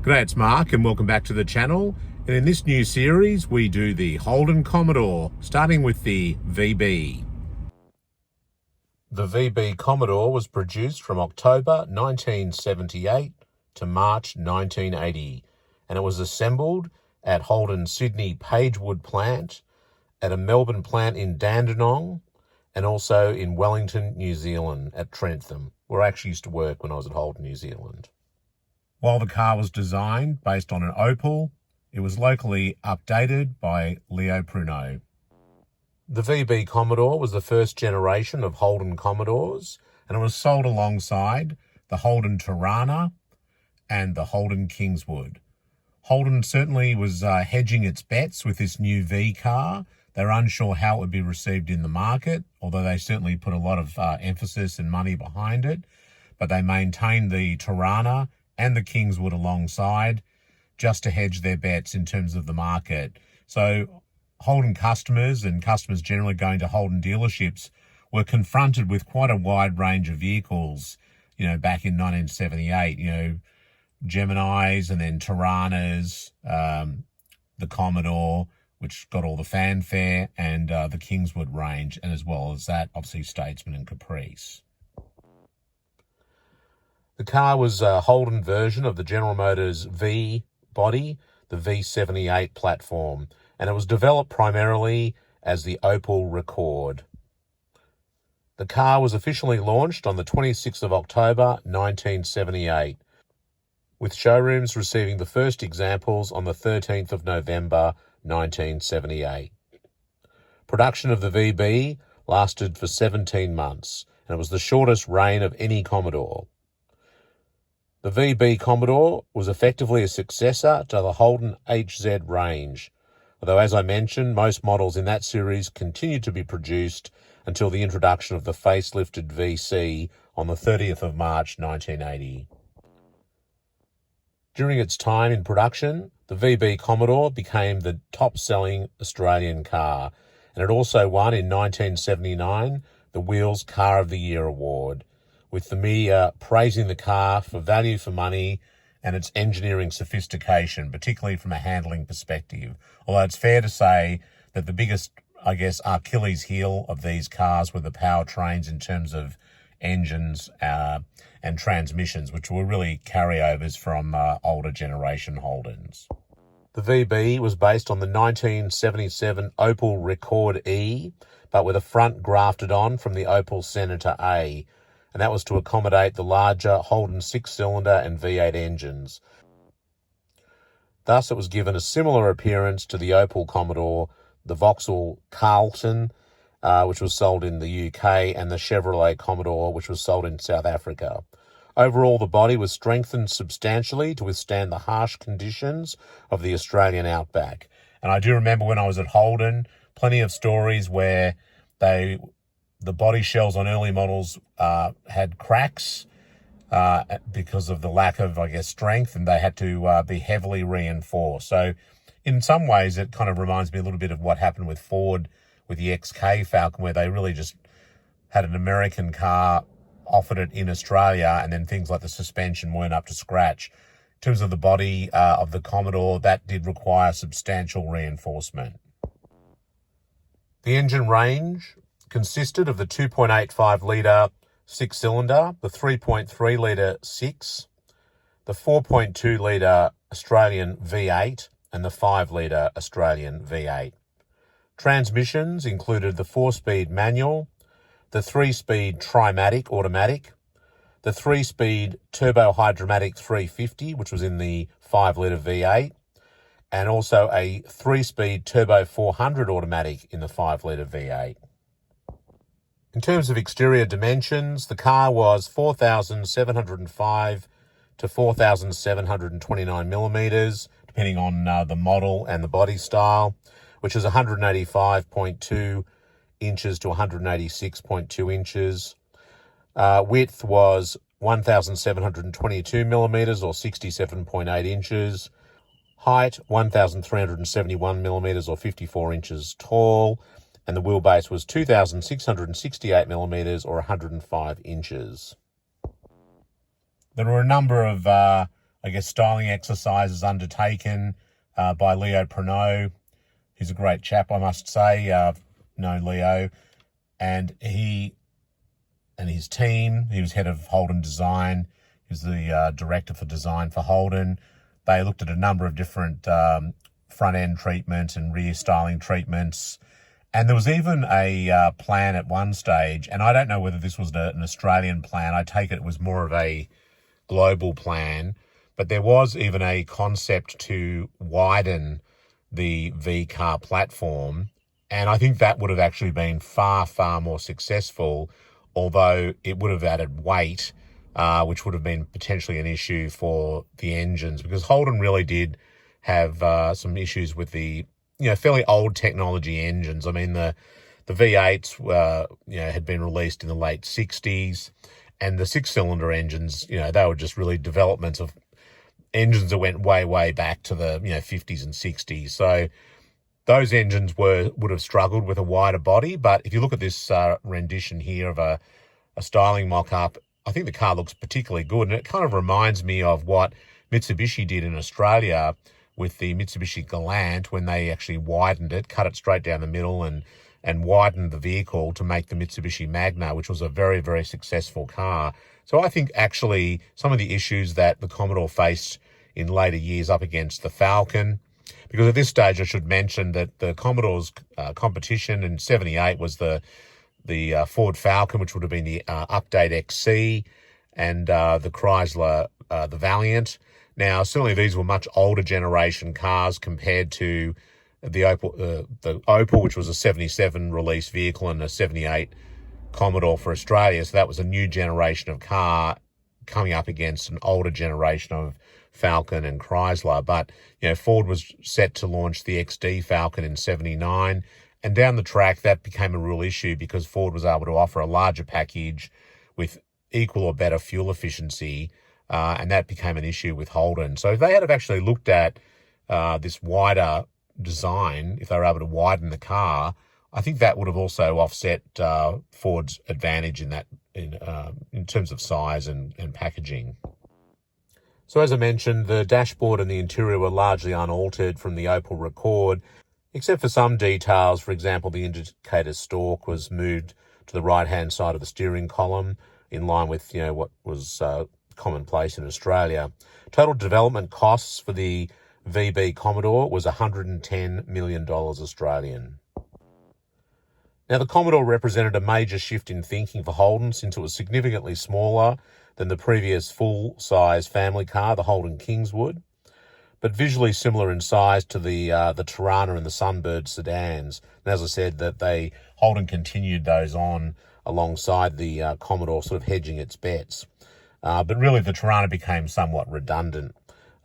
G'day, it's Mark and welcome back to the channel. And in this new series, we do the Holden Commodore, starting with the VB. The VB Commodore was produced from October 1978 to March 1980, and it was assembled at Holden's Sydney Pagewood plant, at a Melbourne plant in Dandenong, and also in Wellington, New Zealand at Trentham, where I actually used to work when I was at Holden, New Zealand. While the car was designed based on an Opel, it was locally updated by Leo Pruneau. The VB Commodore was the first generation of Holden Commodores, and it was sold alongside the Holden Tirana and the Holden Kingswood. Holden certainly was hedging its bets with this new V car. They were unsure how it would be received in the market, although they certainly put a lot of emphasis and money behind it. But they maintained the Tirana and the Kingswood alongside, just to hedge their bets in terms of the market. So Holden customers and customers generally going to Holden dealerships were confronted with quite a wide range of vehicles, back in 1978, Geminis and then Tiranas, the Commodore, which got all the fanfare, and the Kingswood range, and as well as that, obviously Statesman and Caprice. The car was a Holden version of the General Motors V body, the V78 platform, and it was developed primarily as the Opel Rekord. The car was officially launched on the 26th of October 1978, with showrooms receiving the first examples on the 13th of November 1978. Production of the VB lasted for 17 months, and it was the shortest reign of any Commodore. The VB Commodore was effectively a successor to the Holden HZ range, although as I mentioned, most models in that series continued to be produced until the introduction of the facelifted VC on the 30th of March 1980. During its time in production, the VB Commodore became the top-selling Australian car, and it also won in 1979 the Wheels Car of the Year award, with the media praising the car for value for money and its engineering sophistication, particularly from a handling perspective. Although it's fair to say that the biggest, Achilles heel of these cars were the powertrains in terms of engines and transmissions, which were really carryovers from older generation Holdens. The VB was based on the 1977 Opel Rekord E, but with a front grafted on from the Opel Senator A, and that was to accommodate the larger Holden 6-cylinder and V8 engines. Thus, it was given a similar appearance to the Opel Commodore, the Vauxhall Carlton, which was sold in the UK, and the Chevrolet Commodore, which was sold in South Africa. Overall, the body was strengthened substantially to withstand the harsh conditions of the Australian outback. And I do remember when I was at Holden, plenty of stories where the body shells on early models had cracks because of the lack of, strength, and they had to be heavily reinforced. So in some ways, it kind of reminds me a little bit of what happened with Ford with the XK Falcon, where they really just had an American car, offered it in Australia, and then things like the suspension weren't up to scratch. In terms of the body of the Commodore, that did require substantial reinforcement. The engine range consisted of the 2.85-litre 6-cylinder, the 3.3-litre 6, the 4.2-litre Australian V8, and the 5-litre Australian V8. Transmissions included the 4-speed manual, the 3-speed Trimatic automatic, the 3-speed turbo-hydromatic 350, which was in the 5-litre V8, and also a 3-speed turbo 400 automatic in the 5-litre V8. In terms of exterior dimensions, the car was 4,705 to 4,729 millimetres, depending on the model and the body style, which is 185.2 inches to 186.2 inches. Width was 1,722 millimetres or 67.8 inches. Height, 1,371 millimetres or 54 inches tall. And the wheelbase was 2,668 millimetres or 105 inches. There were a number of styling exercises undertaken by Leo Pranot. He's a great chap, I must say. I've known Leo, and he and his team. He was head of Holden Design. He was the director for design for Holden. They looked at a number of different front-end treatments and rear styling treatments. And there was even a plan at one stage, and I don't know whether this was an Australian plan. I take it was more of a global plan, but there was even a concept to widen the V-car platform, and I think that would have actually been far, far more successful, although it would have added weight, which would have been potentially an issue for the engines, because Holden really did have some issues with the fairly old technology engines. I mean, the V8s had been released in the late 60s, and the six-cylinder engines, they were just really developments of engines that went way, way back to the 50s and 60s. So those engines would have struggled with a wider body. But if you look at this rendition here of a styling mock-up, I think the car looks particularly good, and it kind of reminds me of what Mitsubishi did in Australia with the Mitsubishi Galant when they actually widened it, cut it straight down the middle and widened the vehicle to make the Mitsubishi Magna, which was a very, very successful car. So I think actually some of the issues that the Commodore faced in later years up against the Falcon, because at this stage I should mention that the Commodore's competition in 78 was the Ford Falcon, which would have been the Update XC, and the Chrysler, the Valiant. Now, certainly these were much older generation cars compared to the Opel, which was a 77 release vehicle, and a 78 Commodore for Australia. So that was a new generation of car coming up against an older generation of Falcon and Chrysler. But, Ford was set to launch the XD Falcon in 79. And down the track, that became a real issue because Ford was able to offer a larger package with equal or better fuel efficiency, and that became an issue with Holden. So if they had have actually looked at this wider design, if they were able to widen the car, I think that would have also offset Ford's advantage in that in terms of size and packaging. So as I mentioned, the dashboard and the interior were largely unaltered from the Opel Record, except for some details. For example, the indicator stalk was moved to the right-hand side of the steering column in line with what was commonplace in Australia. Total development costs for the VB Commodore was $110 million Australian. Now, the Commodore represented a major shift in thinking for Holden, since it was significantly smaller than the previous full-size family car, the Holden Kingswood, but visually similar in size to the Tirana and the Sunbird sedans. And as I said, Holden continued those on alongside the Commodore, sort of hedging its bets. But really, the Tirana became somewhat redundant.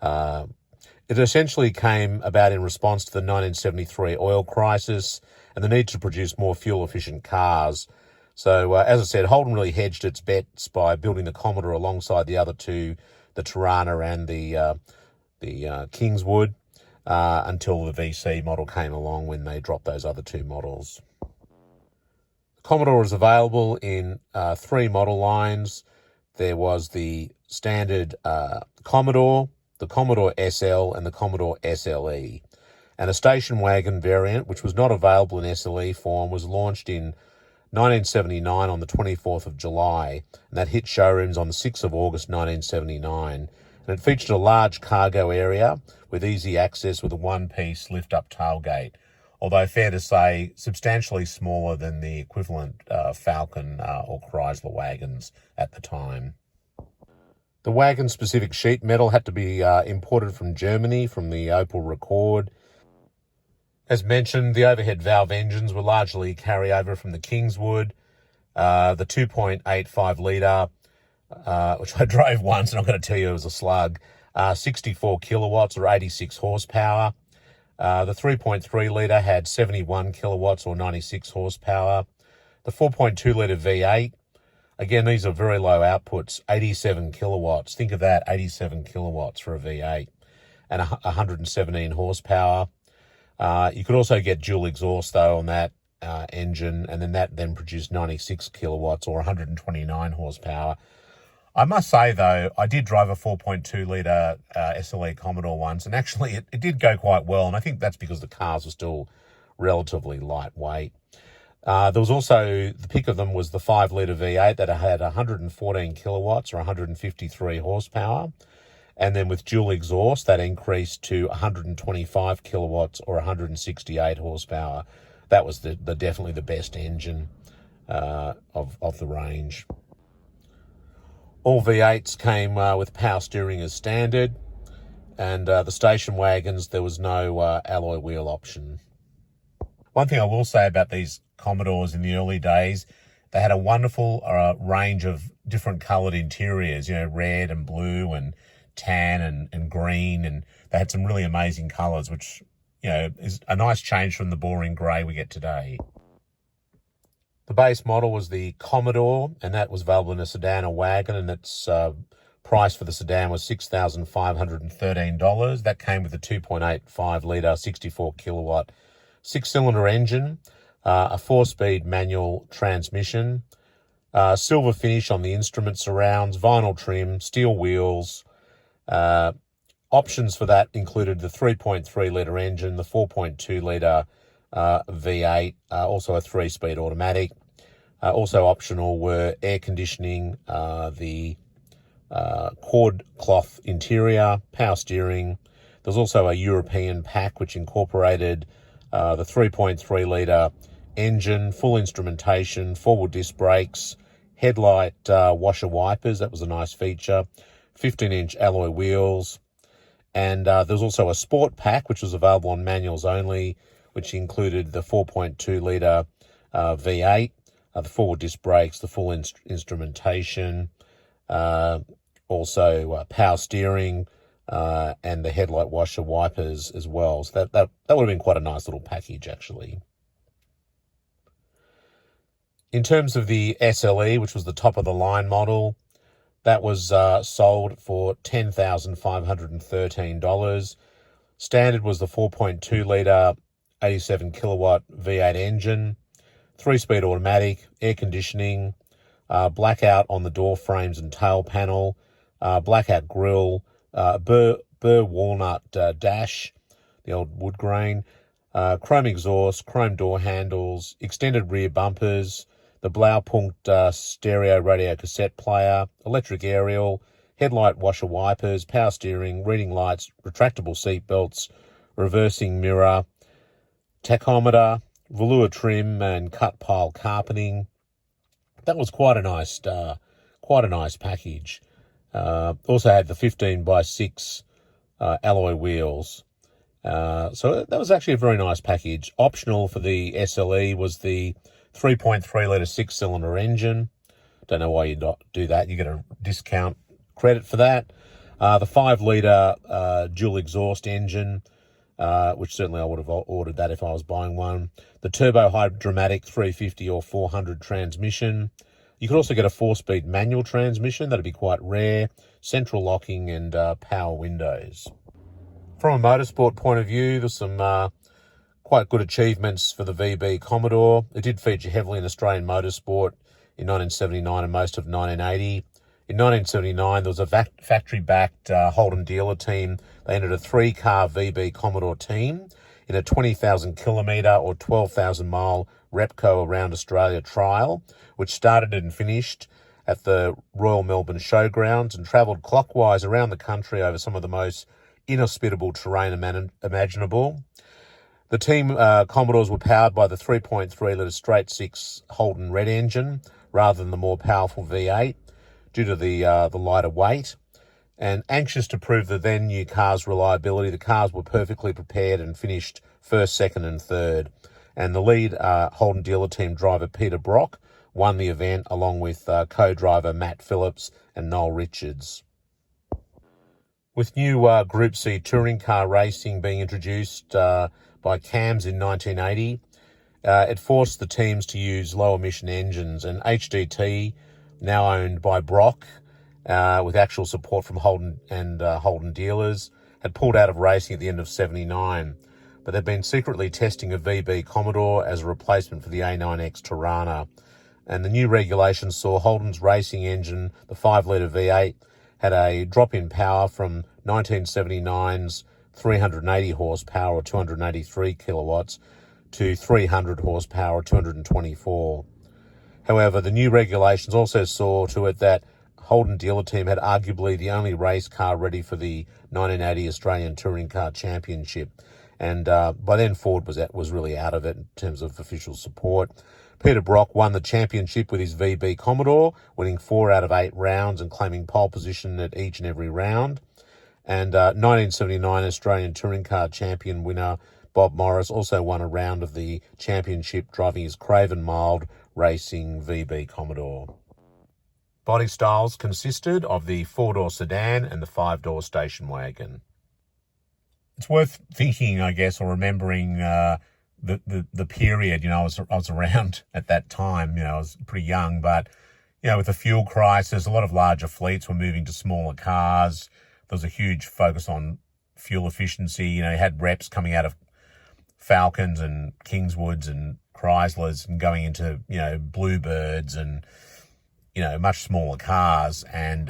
It essentially came about in response to the 1973 oil crisis and the need to produce more fuel-efficient cars. So, as I said, Holden really hedged its bets by building the Commodore alongside the other two, the Tirana and the Kingswood, until the VC model came along when they dropped those other two models. The Commodore is available in three model lines. There was the standard Commodore, the Commodore SL, and the Commodore SLE. And a station wagon variant, which was not available in SLE form, was launched in 1979 on the 24th of July, and that hit showrooms on the 6th of August 1979. And it featured a large cargo area with easy access with a one-piece lift-up tailgate, although fair to say substantially smaller than the equivalent Falcon or Chrysler wagons at the time. The wagon-specific sheet metal had to be imported from Germany from the Opel Record. As mentioned, the overhead valve engines were largely carryover from the Kingswood. The 2.85 litre, which I drove once, and I'm going to tell you it was a slug, 64 kilowatts or 86 horsepower. The 3.3 litre had 71 kilowatts or 96 horsepower. The 4.2 litre V8, again, these are very low outputs, 87 kilowatts. Think of that, 87 kilowatts for a V8, and 117 horsepower. You could also get dual exhaust, though, on that engine, and that produced 96 kilowatts or 129 horsepower. I must say, though, I did drive a 4.2 litre SLE Commodore once, and actually it did go quite well, and I think that's because the cars were still relatively lightweight. There was also, the pick of them was the 5 litre V8 that had 114 kilowatts or 153 horsepower. And then with dual exhaust, that increased to 125 kilowatts or 168 horsepower. That was definitely the best engine of the range. All V8s came with power steering as standard, and the station wagons, there was no alloy wheel option. One thing I will say about these Commodores in the early days, they had a wonderful range of different coloured interiors, red and blue and tan and green, and they had some really amazing colours, which, is a nice change from the boring grey we get today. The base model was the Commodore, and that was available in a sedan or wagon, and its price for the sedan was $6,513. That came with a 2.85 litre, 64 kilowatt, 6-cylinder engine, a 4-speed manual transmission, silver finish on the instrument surrounds, vinyl trim, steel wheels. Options for that included the 3.3 litre engine, the 4.2 litre V8, also a 3-speed automatic. Also optional were air conditioning, the cord cloth interior, power steering. There's also a European pack which incorporated the 3.3 litre engine, full instrumentation, forward disc brakes, headlight washer wipers. That was a nice feature. 15-inch alloy wheels. And there's also a sport pack, which was available on manuals only, which included the 4.2 litre V8, the forward disc brakes, the full instrumentation, also power steering, and the headlight washer wipers as well. So that would have been quite a nice little package, actually. In terms of the SLE, which was the top of the line model, that was sold for $10,513. Standard was the 4.2 litre, 87 kilowatt V8 engine, 3-speed automatic, air conditioning, blackout on the door frames and tail panel, blackout grille, burr walnut dash, the old wood grain, chrome exhaust, chrome door handles, extended rear bumpers, the Blaupunkt stereo radio cassette player, electric aerial, headlight washer wipers, power steering, reading lights, retractable seat belts, reversing mirror, tachometer, velour trim and cut pile carpeting. That was quite a nice package. Also had the 15x6 alloy wheels. So that was actually a very nice package. Optional for the SLE was the 3.3 litre 6-cylinder engine. Don't know why you do that. You get a discount credit for that. The 5 litre dual exhaust engine, which certainly I would have ordered that if I was buying one. The turbo hydromatic 350 or 400 transmission. You could also get a 4-speed manual transmission. That'd be quite rare. Central locking and power windows. From a motorsport point of view, there's some quite good achievements for the VB Commodore. It did feature heavily in Australian motorsport in 1979 and most of 1980. In 1979, there was a factory-backed Holden dealer team. They entered a 3-car VB Commodore team in a 20,000 kilometre or 12,000 mile Repco Around Australia trial, which started and finished at the Royal Melbourne Showgrounds and travelled clockwise around the country over some of the most inhospitable terrain imaginable. The team Commodores were powered by the 3.3 litre straight-six Holden red engine rather than the more powerful V8 due to the lighter weight. And anxious to prove the then new car's reliability, the cars were perfectly prepared and finished first, second and third. And the lead Holden dealer team driver Peter Brock won the event along with co-driver Matt Phillips and Noel Richards. With new Group C touring car racing being introduced by CAMS in 1980, it forced the teams to use low-emission engines, and HDT, now owned by Brock, with actual support from Holden and Holden dealers, had pulled out of racing at the end of 79, but they'd been secretly testing a VB Commodore as a replacement for the A9X Tirana, And the new regulations saw Holden's racing engine, the 5-litre V8, had a drop in power from 1979's 380 horsepower or 283 kilowatts to 300 horsepower or 224. However, the new regulations also saw to it that Holden dealer team had arguably the only race car ready for the 1980 Australian Touring Car Championship. And by then, Ford was really out of it in terms of official support. Peter Brock won the championship with his VB Commodore, winning 4 out of 8 rounds and claiming pole position at each and every round. And 1979 Australian Touring Car Champion winner Bob Morris also won a round of the championship driving his Craven Mild Racing VB Commodore. Body styles consisted of the 4-door sedan and the 5-door station wagon. It's worth thinking, I guess, or remembering the period. I was around at that time. I was pretty young, but with the fuel crisis, a lot of larger fleets were moving to smaller cars. There was a huge focus on fuel efficiency. You had reps coming out of Falcons and Kingswoods and Chryslers and going into Bluebirds and much smaller cars. And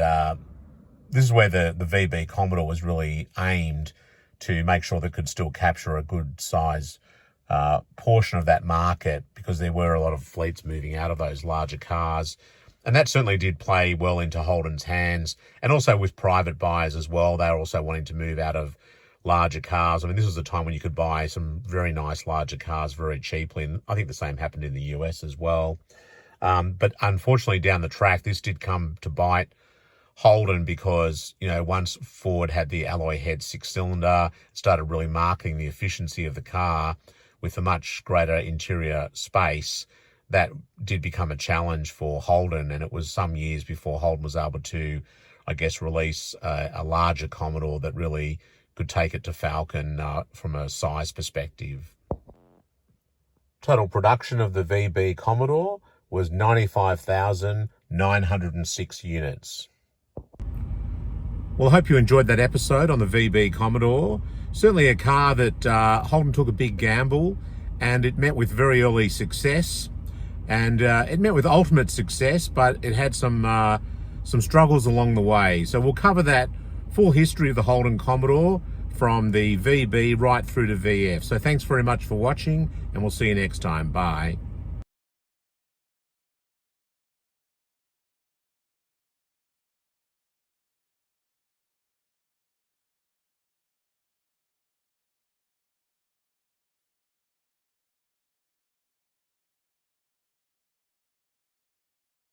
this is where the VB Commodore was really aimed to make sure that it could still capture a good size portion of that market, because there were a lot of fleets moving out of those larger cars. And that certainly did play well into Holden's hands, and also with private buyers as well. They were also wanting to move out of larger cars. I mean, this was a time when you could buy some very nice larger cars very cheaply, and I think the same happened in the US as well. But unfortunately, down the track, this did come to bite Holden, because once Ford had the alloy head 6-cylinder, started really marking the efficiency of the car with a much greater interior space, that did become a challenge for Holden. And it was some years before Holden was able to, I guess, release a larger Commodore that really could take it to Falcon from a size perspective. Total production of the VB Commodore was 95,906 units. Well, I hope you enjoyed that episode on the VB Commodore. Certainly a car that Holden took a big gamble, and it met with very early success, and it met with ultimate success, but it had some struggles along the way. So we'll cover that full history of the Holden Commodore from the VB right through to VF. So thanks very much for watching, and we'll see you next time. Bye.